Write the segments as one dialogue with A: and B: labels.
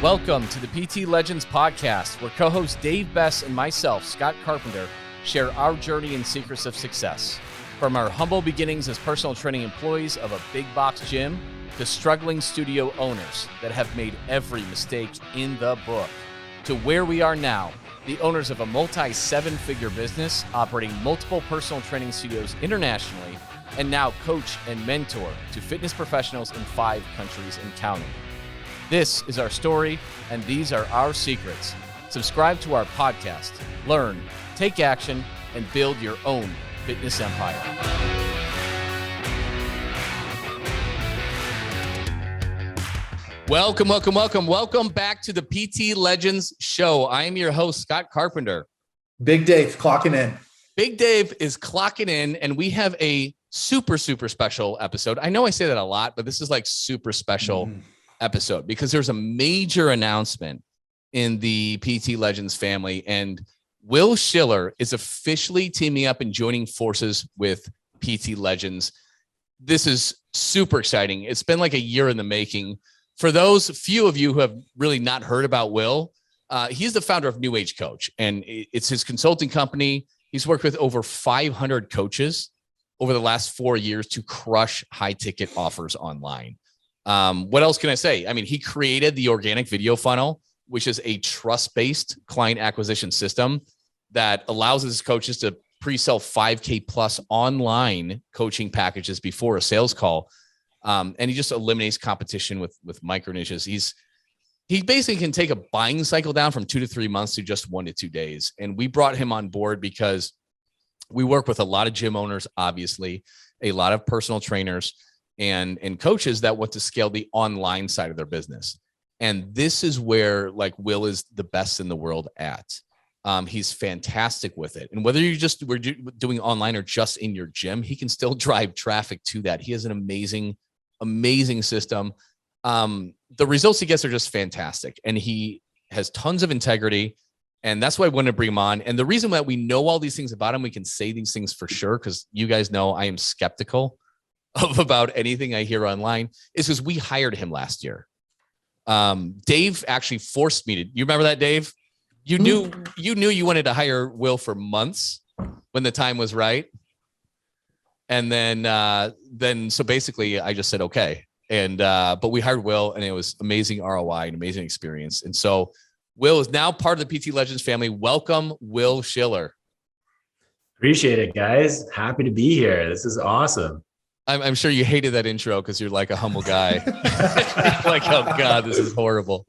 A: Welcome to the PT Legends podcast, where co-host Dave Bess and myself, Scott Carpenter, share our journey and secrets of success. From our humble beginnings as personal training employees of a big box gym to struggling studio owners that have made every mistake in the book, to where we are now, the owners of a multi-seven-figure business operating multiple personal training studios internationally, and now coach and mentor to fitness professionals in 5 countries and counting. This is our story, and these are our secrets. Subscribe to our podcast, learn, take action, and build your own fitness empire. Welcome back to the PT Legends show. I am your host, Scott Carpenter.
B: Big Dave clocking in.
A: Big Dave is clocking in, and we have a super special episode. I know I say that a lot, but this is like super special episode because there's a major announcement in the PT Legends family, and Will Schiller is officially teaming up and joining forces with PT Legends. This is super exciting. It's been like a year in the making. For those few of you who have really not heard about Will, he's the founder of New Age Coach, and it's his consulting company. He's worked with over 500 coaches over the last 4 years to crush high ticket offers online. What else can I say? I mean, he created the organic video funnel, which is a trust-based client acquisition system that allows his coaches to pre-sell 5K plus online coaching packages before a sales call. And he just eliminates competition with micro niches. He basically can take a buying cycle down from 2 to 3 months to just 1 to 2 days. And we brought him on board because we work with a lot of gym owners, obviously, a lot of personal trainers and coaches that want to scale the online side of their business. And this is where like Will is the best in the world at. He's fantastic with it. And whether we're doing online or just in your gym, he can still drive traffic to that. He has an amazing system. The results he gets are just fantastic. And he has tons of integrity. And that's why I want to bring him on. And the reason that we know all these things about him, we can say these things for sure, because you guys know I am skeptical about anything I hear online, is because we hired him last year. Dave actually forced me to. You remember that, Dave? You knew you wanted to hire Will for months when the time was right. And then so basically I just said, okay. And, but we hired Will, and it was amazing ROI and amazing experience. And so Will is now part of the PT Legends family. Welcome, Will Schiller.
C: Appreciate it, guys. Happy to be here. This is awesome.
A: I'm sure you hated that intro because you're like a humble guy. Like, oh God, this is horrible.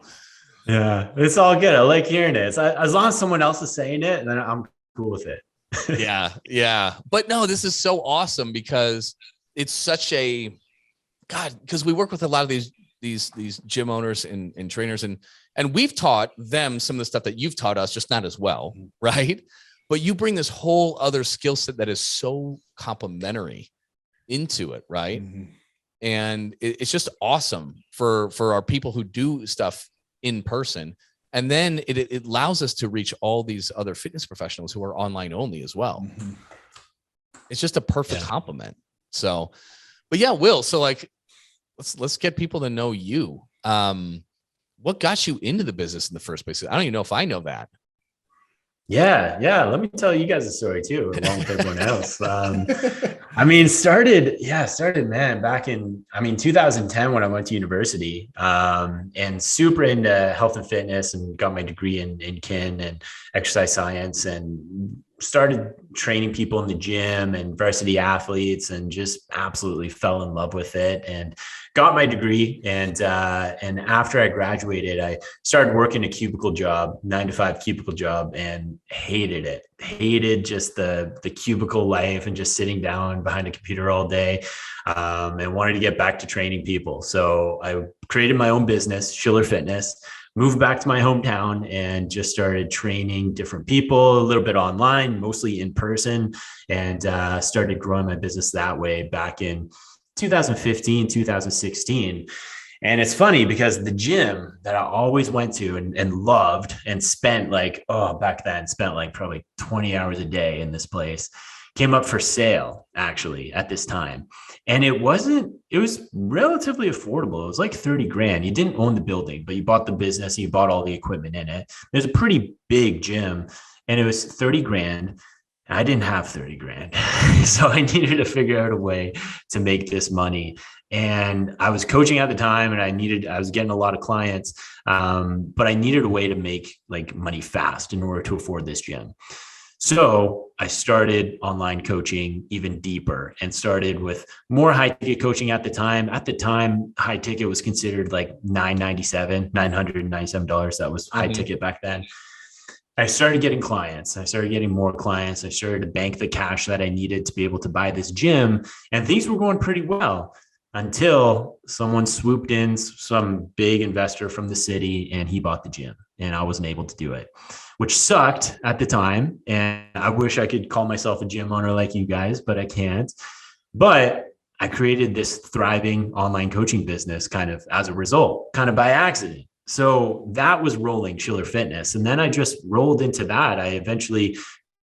C: Yeah, it's all good. I like hearing it. As long as someone else is saying it, then I'm cool with it.
A: Yeah. But no, this is so awesome because it's such a because we work with a lot of these gym owners and trainers, and we've taught them some of the stuff that you've taught us, just not as well, right? But you bring this whole other skill set that is so complementary into it, right? And it's just awesome for our people who do stuff in person. And then it allows us to reach all these other fitness professionals who are online only as well. It's just a perfect complement. So, but yeah, Will, so like, let's get people to know you. What got you into the business in the first place? I don't even know if I know that.
C: Yeah. Let me tell you guys a story too, along with everyone else. Started, man, back in, 2010 when I went to university, and super into health and fitness, and got my degree in kin and exercise science, and started training people in the gym and varsity athletes, and just absolutely fell in love with it and got my degree. And after I graduated, I started working a cubicle job, 9-to-5 cubicle job, and hated it. Hated just the cubicle life and just sitting down behind a computer all day, and wanted to get back to training people. So I created my own business, Schiller Fitness, moved back to my hometown, and just started training different people, a little bit online, mostly in person, and started growing my business that way back in 2015, 2016. And it's funny because the gym that I always went to and loved and spent like, back then spent like probably 20 hours a day in this place, came up for sale actually at this time. And it was relatively affordable. It was like 30 grand. You didn't own the building, but you bought the business, you bought all the equipment in it. There's a pretty big gym and it was 30 grand. I didn't have 30 grand. So I needed to figure out a way to make this money. And I was coaching at the time and I was getting a lot of clients. But I needed a way to make like money fast in order to afford this gym. So I started online coaching even deeper and started with more high ticket coaching at the time. At the time, high ticket was considered like $997. That was high ticket back then. I started getting clients. I started getting more clients. I started to bank the cash that I needed to be able to buy this gym. And things were going pretty well until someone swooped in, some big investor from the city, and he bought the gym. And I wasn't able to do it, which sucked at the time. And I wish I could call myself a gym owner like you guys, but I can't. But I created this thriving online coaching business kind of as a result, kind of by accident. So that was rolling Schiller Fitness. And then I just rolled into that. I eventually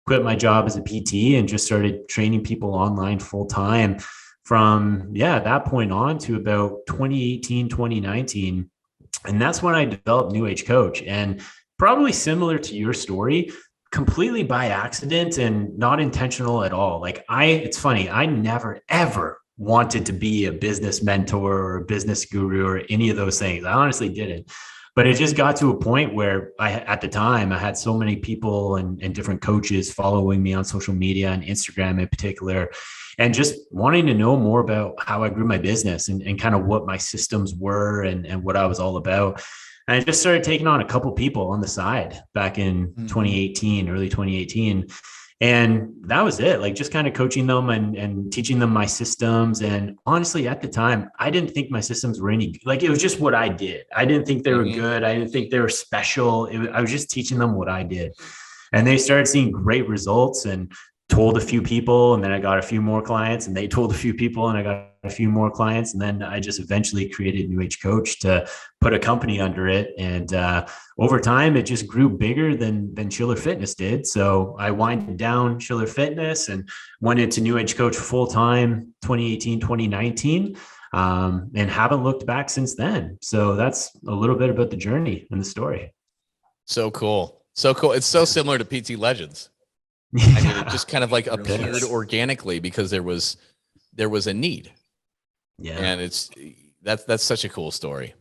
C: quit my job as a PT and just started training people online full time from, that point on to about 2018, 2019. And that's when I developed New Age Coach. And probably similar to your story, completely by accident and not intentional at all. Like it's funny, I never, ever wanted to be a business mentor or a business guru or any of those things. I honestly didn't. But it just got to a point where at the time, I had so many people and different coaches following me on social media and Instagram in particular, and just wanting to know more about how I grew my business and kind of what my systems were and what I was all about. And I just started taking on a couple people on the side back in 2018, early 2018. And that was it, like just kind of coaching them and teaching them my systems. And honestly, at the time, I didn't think my systems were any, like, it was just what I did. I didn't think they were good. I didn't think they were special. I was just teaching them what I did. And they started seeing great results and told a few people. And then I got a few more clients and they told a few people and I got a few more clients. And then I just eventually created New Age Coach to put a company under it. And over time, it just grew bigger than Schiller Fitness did. So I winded down Schiller Fitness and went into New Age Coach full time 2018, 2019, and haven't looked back since then. So that's a little bit about the journey and the story.
A: So cool. So cool. It's so similar to PT Legends. I mean, it just kind of like appeared organically because there was a need. Yeah. And that's such a cool story.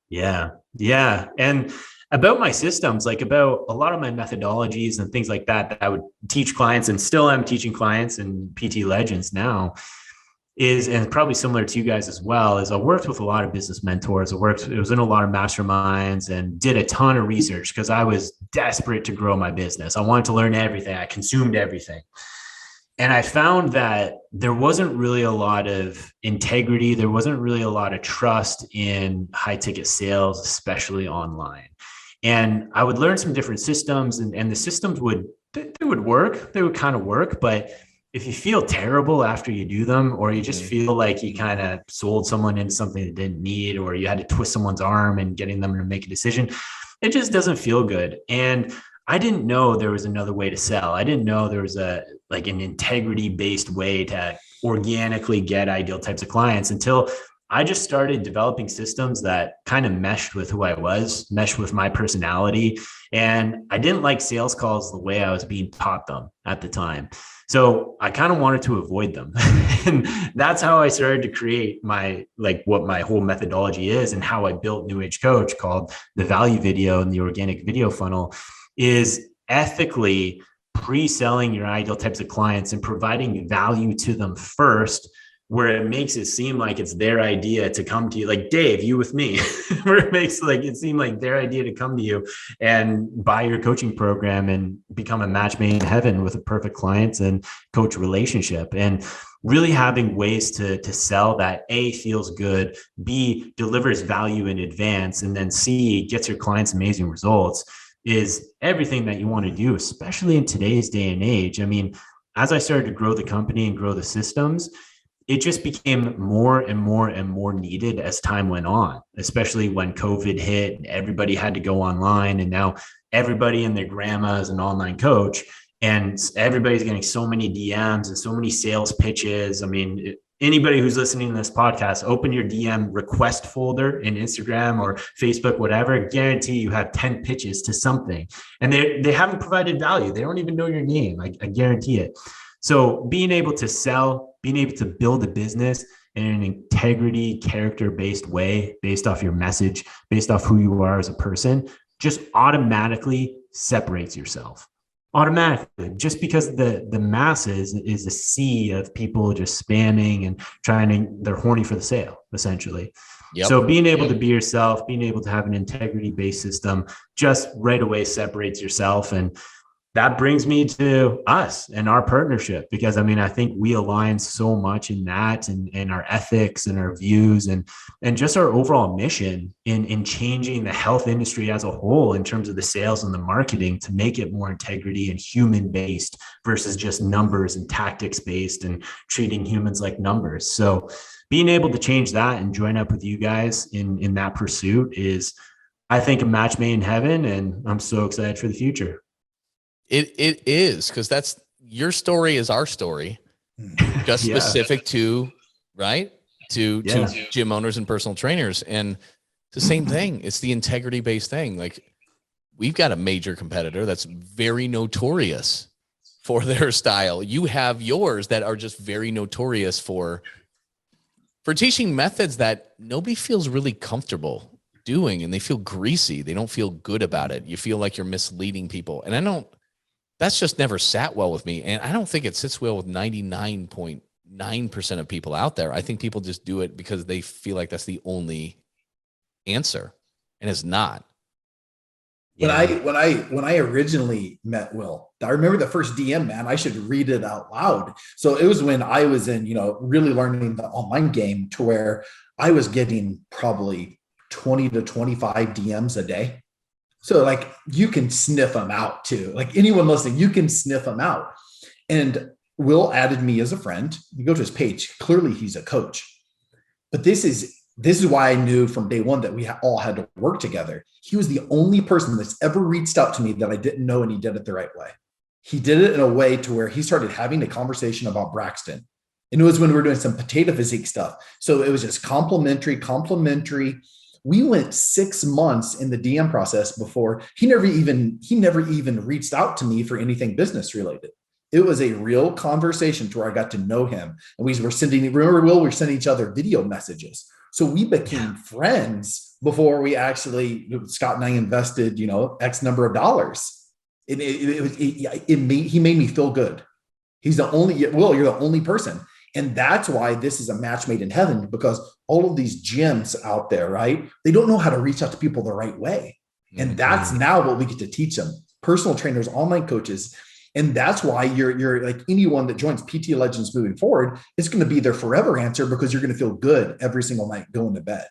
C: Yeah. Yeah. And about my systems, like about a lot of my methodologies and things like that I would teach clients and still am teaching clients in PT Legends now and probably similar to you guys as well, is I worked with a lot of business mentors. It was in a lot of masterminds and did a ton of research because I was desperate to grow my business. I wanted to learn everything. I consumed everything. And I found that there wasn't really a lot of integrity. There wasn't really a lot of trust in high ticket sales, especially online. And I would learn some different systems and the systems would work. They would kind of work, but if you feel terrible after you do them, or you just feel like you kind of sold someone into something they didn't need, or you had to twist someone's arm and getting them to make a decision, it just doesn't feel good. And I didn't know there was another way to sell. I didn't know there was an integrity-based way to organically get ideal types of clients until I just started developing systems that kind of meshed with who I was, meshed with my personality. And I didn't like sales calls the way I was being taught them at the time. So I kind of wanted to avoid them. And that's how I started to create what my whole methodology is and how I built New Age Coach, called the value video and the organic video funnel, is ethically pre-selling your ideal types of clients and providing value to them first, where it makes it seem like it's their idea to come to you, like Dave, you with me, where it makes it seem like their idea to come to you and buy your coaching program and become a match made in heaven with a perfect client and coach relationship. And really having ways to sell that A, feels good, B, delivers value in advance, and then C, gets your clients amazing results, is everything that you want to do, especially in today's day and age. I mean, as I started to grow the company and grow the systems, it just became more and more and more needed as time went on, especially when COVID hit and everybody had to go online. And now everybody and their grandma is an online coach. and everybody's getting so many DMs and so many sales pitches. I mean, anybody who's listening to this podcast, open your DM request folder in Instagram or Facebook, whatever, guarantee you have 10 pitches to something. And they haven't provided value. They don't even know your name. I guarantee it. So being able to sell, being able to build a business in an integrity, character-based way, based off your message, based off who you are as a person, just automatically separates yourself. Automatically, just because the masses is a sea of people just spamming and they're horny for the sale, essentially. Yep. So being able to be yourself, being able to have an integrity-based system just right away separates yourself. And that brings me to us and our partnership, because I mean, I think we align so much in that and our ethics and our views and just our overall mission in changing the health industry as a whole in terms of the sales and the marketing to make it more integrity and human based versus just numbers and tactics based and treating humans like numbers. So being able to change that and join up with you guys in that pursuit is, I think, a match made in heaven. And I'm so excited for the future.
A: It is, because that's your story is our story, just specific to to gym owners and personal trainers. And it's the same thing. It's the integrity based thing. Like, we've got a major competitor that's very notorious for their style. You have yours that are just very notorious for teaching methods that nobody feels really comfortable doing, and they feel greasy. They don't feel good about it. You feel like you're misleading people. And that's just never sat well with me. And I don't think it sits well with 99.9% of people out there. I think people just do it because they feel like that's the only answer, and it's not.
B: When I originally met Will, I remember the first DM, man, I should read it out loud. So it was when I was in, really learning the online game, to where I was getting probably 20 to 25 DMs a day. So like, you can sniff them out too. Like, anyone listening, you can sniff them out. And Will added me as a friend. You go to his page, clearly he's a coach. But this is why I knew from day one that we all had to work together. He was the only person that's ever reached out to me that I didn't know, and he did it the right way. He did it in a way to where he started having a conversation about Braxton. And it was when we were doing some potato physique stuff. So it was just complimentary. We went 6 months in the DM process before he never even reached out to me for anything business related. It was a real conversation to where I got to know him. And we were remember, Will, we were sending each other video messages. So we became friends before we actually, Scott and I invested, X number of dollars. He made me feel good. He's the only, Will, you're the only person. And that's why this is a match made in heaven, because all of these gyms out there, right? They don't know how to reach out to people the right way. And that's now what we get to teach them. Personal trainers, online coaches. And that's why you're like, anyone that joins PT Legends moving forward, it's going to be their forever answer, because you're going to feel good every single night going to bed.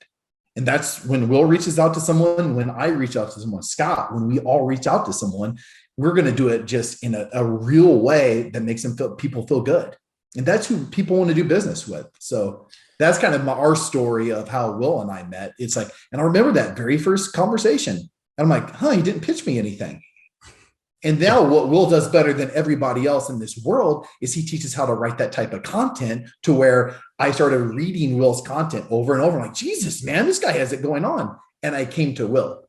B: And that's when Will reaches out to someone, when I reach out to someone, Scott, when we all reach out to someone, we're going to do it just in a real way that makes people feel good. And that's who people want to do business with. So that's kind of our story of how Will and I met. It's like, and I remember that very first conversation. And I'm like, he didn't pitch me anything. And now what Will does better than everybody else in this world is he teaches how to write that type of content, to where I started reading Will's content over and over. I'm like, Jesus, man, this guy has it going on. And I came to Will.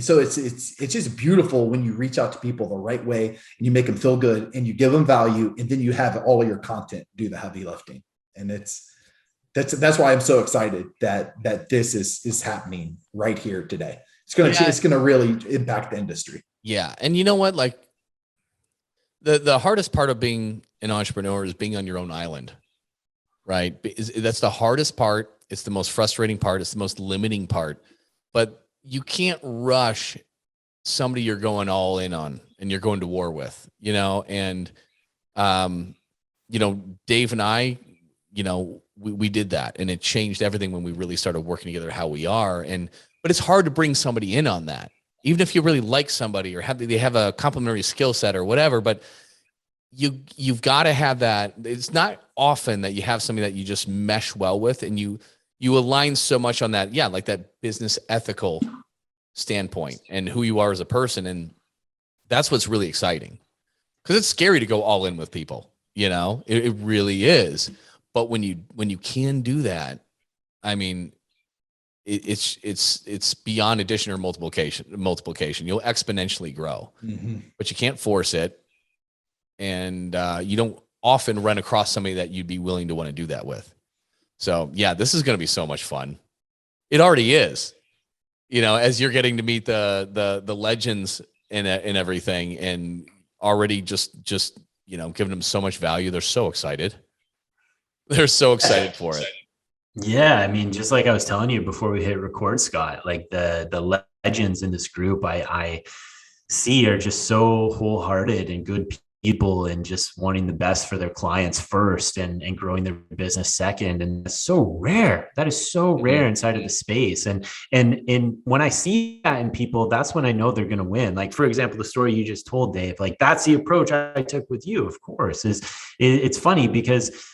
B: So it's just beautiful when you reach out to people the right way and you make them feel good and you give them value, and then you have all of your content do the heavy lifting. And that's why I'm so excited that this is happening right here today. It's going to really impact the industry.
A: Yeah. And you know what? Like, the hardest part of being an entrepreneur is being on your own island, right? That's the hardest part. It's the most frustrating part. It's the most limiting part. But you can't rush somebody you're going all in on and you're going to war with, and, Dave and I, we did that, and it changed everything when we really started working together how we are. But it's hard to bring somebody in on that, even if you really like somebody or they have a complementary skill set or whatever, but you've got to have that. It's not often that you have somebody that you just mesh well with, and you align so much on that. Yeah. Like that business ethical standpoint and who you are as a person. And that's what's really exciting, because it's scary to go all in with people, it really is. But when you can do that, I mean, it's beyond addition or multiplication. You'll exponentially grow, but you can't force it. And you don't often run across somebody that you'd be willing to want to do that with. So yeah, this is going to be so much fun. It already is, as you're getting to meet the legends and everything, and already just giving them so much value. They're so excited. They're so excited for it.
C: Yeah, I mean, just like I was telling you before we hit record, Scott, like the legends in this group I see are just so wholehearted and good people, and just wanting the best for their clients first, and growing their business second. And that's so rare. That is so rare inside of the space. And when I see that in people, that's when I know they're going to win. Like, for example, the story you just told, Dave, like that's the approach I took with you, of course. It's funny because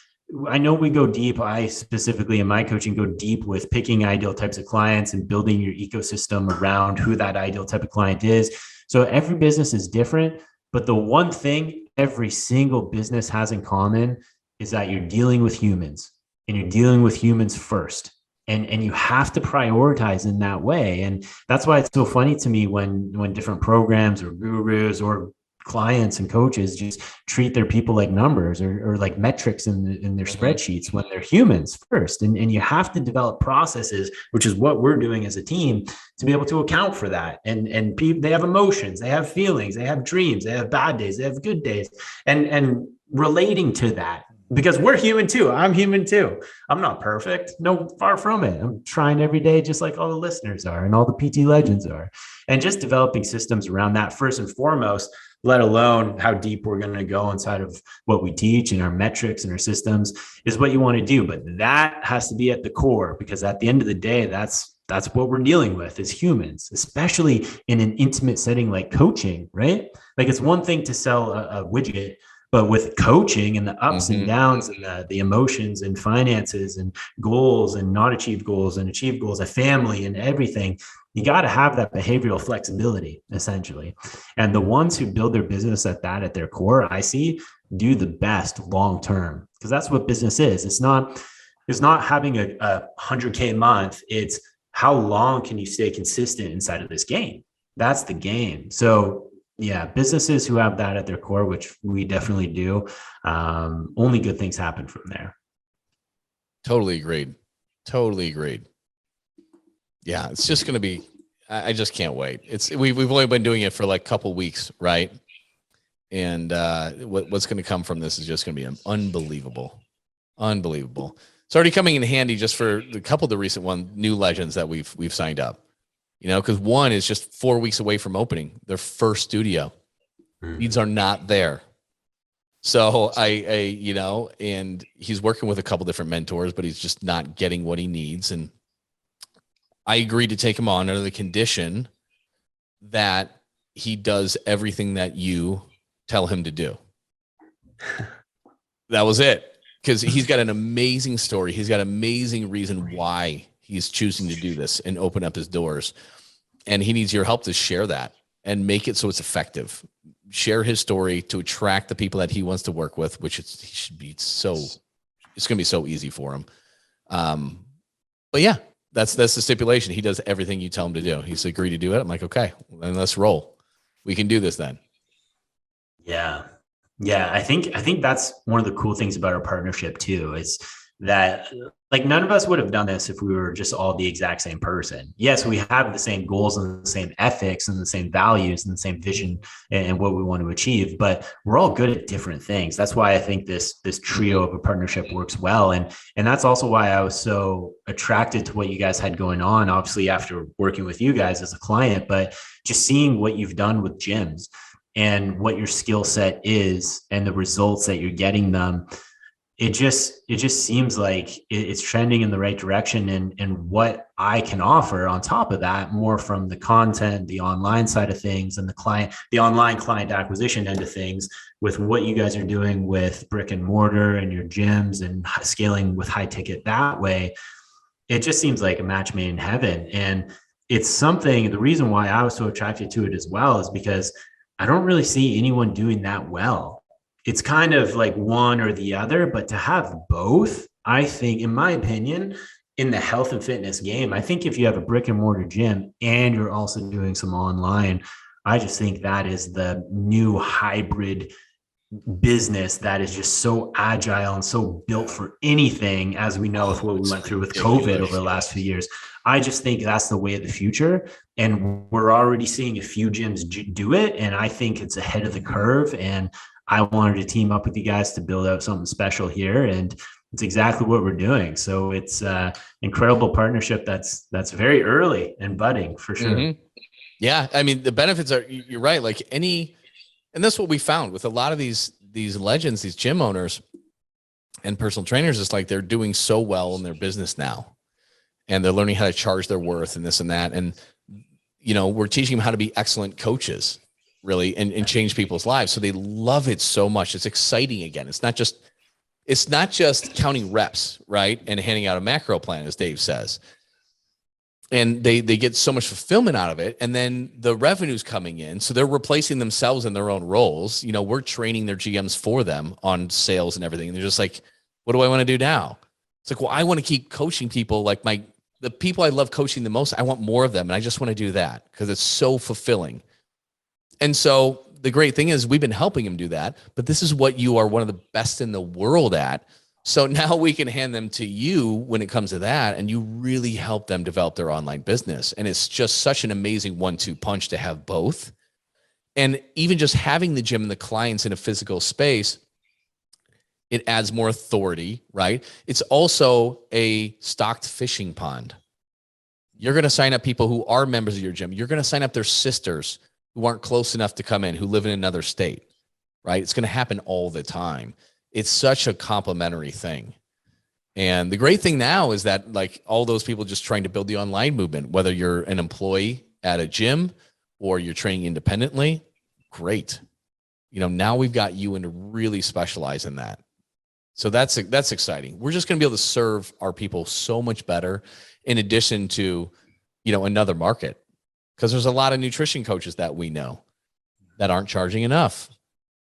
C: I know we go deep. I specifically in my coaching go deep with picking ideal types of clients and building your ecosystem around who that ideal type of client is. So every business is different, but the one thing every single business has in common is that you're dealing with humans, and you're dealing with humans first. And you have to prioritize in that way. And that's why it's so funny to me when different programs or gurus or clients and coaches just treat their people like numbers or like metrics in their spreadsheets, when they're humans first. And you have to develop processes, which is what we're doing as a team, to be able to account for that. And people, they have emotions, they have feelings, they have dreams, they have bad days, they have good days, and relating to that, because we're human too. I'm human too. I'm not perfect. No, far from it. I'm trying every day, just like all the listeners are and all the PT legends are. And just developing systems around that first and foremost, let alone how deep we're going to go inside of what we teach and our metrics and our systems, is what you want to do. But that has to be at the core, because at the end of the day, that's what we're dealing with as humans, especially in an intimate setting like coaching, right? Like, it's one thing to sell a widget, but with coaching and the ups and downs and the emotions and finances and goals and not achieved goals and achieved goals, a family and everything, you got to have that behavioral flexibility, essentially. And the ones who build their business at their core, I see, do the best long term, because that's what business is. It's not having a 100K a month. It's how long can you stay consistent inside of this game? That's the game. So yeah, businesses who have that at their core, which we definitely do, only good things happen from there.
A: Totally agreed. Yeah, it's just going to be, I just can't wait. We've only been doing it for like a couple weeks, right? And what's going to come from this is just going to be unbelievable. It's already coming in handy just for a couple of the recent new legends that we've signed up. Because one is just 4 weeks away from opening their first studio. Leads are not there. So and he's working with a couple different mentors, but he's just not getting what he needs. And I agreed to take him on under the condition that he does everything that you tell him to do. That was it. Because he's got an amazing story. He's got an amazing reason why he's choosing to do this and open up his doors. And he needs your help to share that and make it so it's effective. Share his story to attract the people that he wants to work with, which it's going to be so easy for him. But yeah, that's the stipulation. He does everything you tell him to do. He's agreed to do it. I'm like, okay, then let's roll. We can do this then.
C: Yeah. Yeah. I think that's one of the cool things about our partnership too, is that like none of us would have done this if we were just all the exact same person. Yes, we have the same goals and the same ethics and the same values and the same vision and what we want to achieve, but we're all good at different things. That's why I think this trio of a partnership works well. And that's also why I was so attracted to what you guys had going on, obviously after working with you guys as a client, but just seeing what you've done with gyms and what your skill set is and the results that you're getting them. It just seems like it's trending in the right direction, and what I can offer on top of that, more from the content, the online side of things, and the online client acquisition end of things, with what you guys are doing with brick and mortar and your gyms and scaling with high ticket that way. It just seems like a match made in heaven. And it's something, the reason why I was so attracted to it as well is because I don't really see anyone doing that well. It's kind of like one or the other, but to have both, I think, in my opinion, in the health and fitness game, I think if you have a brick and mortar gym and you're also doing some online, I just think that is the new hybrid business that is just so agile and so built for anything, as we know with what we went through with COVID over the last few years. I just think that's the way of the future. And we're already seeing a few gyms do it. And I think it's ahead of the curve. And I wanted to team up with you guys to build out something special here. And it's exactly what we're doing. So it's incredible partnership that's very early and budding for sure.
A: Mm-hmm. Yeah. I mean, the benefits are, you're right. Like and that's what we found with a lot of these legends, these gym owners and personal trainers. It's like they're doing so well in their business now, and they're learning how to charge their worth and this and that. And, we're teaching them how to be excellent coaches, really, and change people's lives. So they love it so much. It's exciting again. It's not just counting reps, right, and handing out a macro plan, as Dave says. And they get so much fulfillment out of it. And then the revenue's coming in. So they're replacing themselves in their own roles. We're training their GMs for them on sales and everything. And they're just like, what do I want to do now? It's like, well, I want to keep coaching people like the people I love coaching the most. I want more of them. And I just want to do that because it's so fulfilling. And so the great thing is we've been helping them do that, but this is what you are one of the best in the world at. So now we can hand them to you when it comes to that, and you really help them develop their online business. And it's just such an amazing 1-2 punch to have both. And even just having the gym and the clients in a physical space, it adds more authority, right? It's also a stocked fishing pond. You're going to sign up people who are members of your gym. You're going to sign up their sisters who aren't close enough to come in, who live in another state, right? It's going to happen all the time. It's such a complimentary thing. And the great thing now is that like all those people just trying to build the online movement, whether you're an employee at a gym or you're training independently, great. Now we've got you in to really specialize in that. So that's exciting. We're just going to be able to serve our people so much better in addition to, another market, because there's a lot of nutrition coaches that we know that aren't charging enough.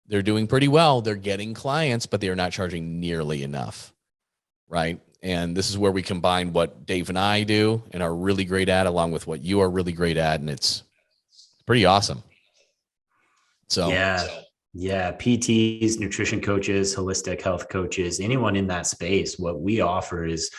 A: They're doing pretty well. They're getting clients, but they are not charging nearly enough, right? And this is where we combine what Dave and I do and are really great at, along with what you are really great at, and it's pretty awesome. So
C: yeah, PTs, nutrition coaches, holistic health coaches, anyone in that space, what we offer is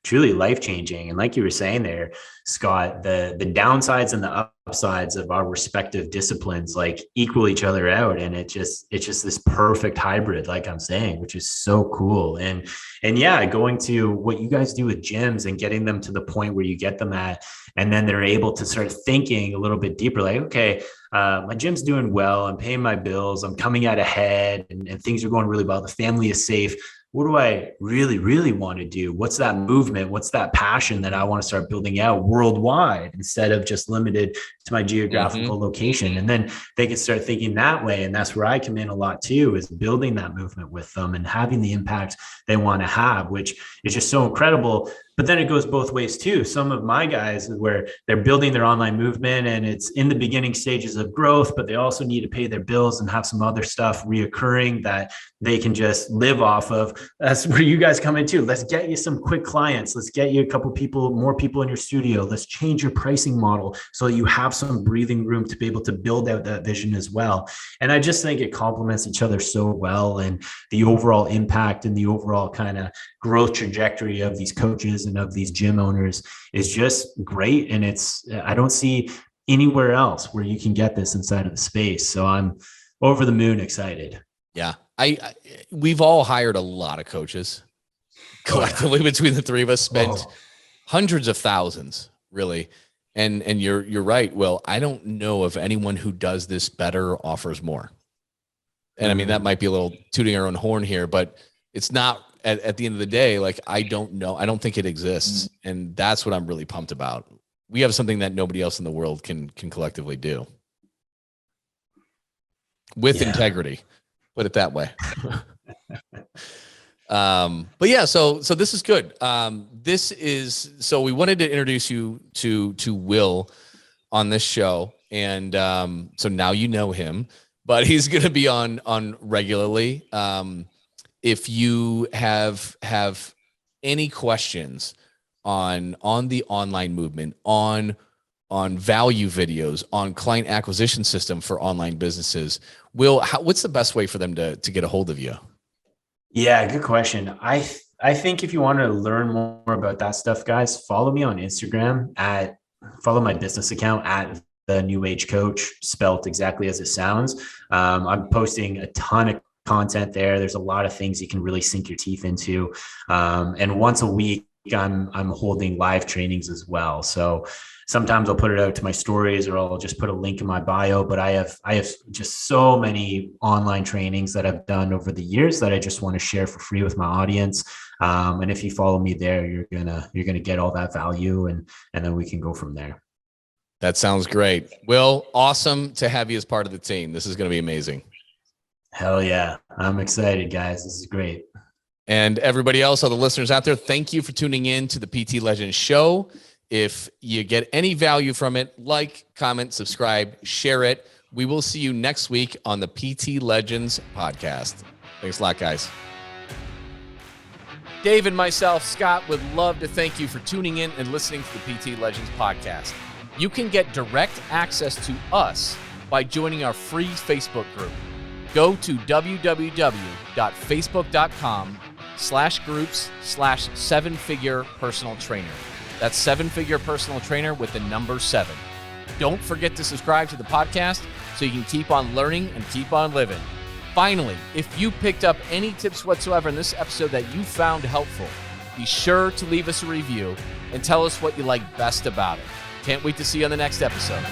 C: truly life-changing. And like you were saying there, Scott, the downsides and the upsides of our respective disciplines like equal each other out. And it's just this perfect hybrid, like I'm saying, which is so cool. And yeah, going to what you guys do with gyms and getting them to the point where you get them at, and then they're able to start thinking a little bit deeper, like, okay, my gym's doing well. I'm paying my bills. I'm coming out ahead and things are going really well. The family is safe. What do I really, really want to do? What's that movement? What's that passion that I want to start building out worldwide instead of just limited to my geographical location? And then they can start thinking that way. And that's where I come in a lot too, is building that movement with them and having the impact they want to have, which is just so incredible. But then it goes both ways too. Some of my guys where they're building their online movement and it's in the beginning stages of growth, but they also need to pay their bills and have some other stuff reoccurring that they can just live off of. That's where you guys come in too. Let's get you some quick clients. Let's get you a couple people, more people in your studio. Let's change your pricing model so you have some breathing room to be able to build out that vision as well. And I just think it complements each other so well, and the overall impact and the overall kind of growth trajectory of these coaches and of these gym owners is just great. And I don't see anywhere else where you can get this inside of the space. So I'm over the moon excited.
A: Yeah. We've all hired a lot of coaches collectively between the three of us, spent hundreds of thousands, really. And you're right, Will. I don't know of anyone who does this better or offers more. And I mean, that might be a little tooting our own horn here, but it's not at the end of the day, like, I don't know. I don't think it exists. And that's what I'm really pumped about. We have something that nobody else in the world can collectively do with integrity, put it that way. But yeah, so this is good. So we wanted to introduce you to Will on this show. And so now you know him, but he's going to be on regularly. If you have any questions on the online movement, on value videos, on client acquisition system for online businesses, what's the best way for them to get a hold of you?
C: Yeah, good question. I think if you want to learn more about that stuff, guys, follow me on Instagram follow my business account at the New Age Coach, spelt exactly as it sounds. I'm posting a ton of content there. There's a lot of things you can really sink your teeth into. And once a week, I'm holding live trainings as well. So sometimes I'll put it out to my stories, or I'll just put a link in my bio. But I have just so many online trainings that I've done over the years that I just want to share for free with my audience. And if you follow me there, you're gonna get all that value, and then we can go from there.
A: That sounds great. Will, awesome to have you as part of the team. This is going to be amazing.
C: Hell yeah. I'm excited, guys. This is great.
A: And everybody else, all the listeners out there, thank you for tuning in to the PT Legends show. If you get any value from it, like, comment, subscribe, share it. We will see you next week on the PT Legends podcast. Thanks a lot, guys. Dave and myself, Scott, would love to thank you for tuning in and listening to the PT Legends podcast. You can get direct access to us by joining our free Facebook group. Go to www.facebook.com/groups/7-figure personal trainer. That's 7-figure personal trainer with the number 7. Don't forget to subscribe to the podcast so you can keep on learning and keep on living. Finally, if you picked up any tips whatsoever in this episode that you found helpful, be sure to leave us a review and tell us what you like best about it. Can't wait to see you on the next episode.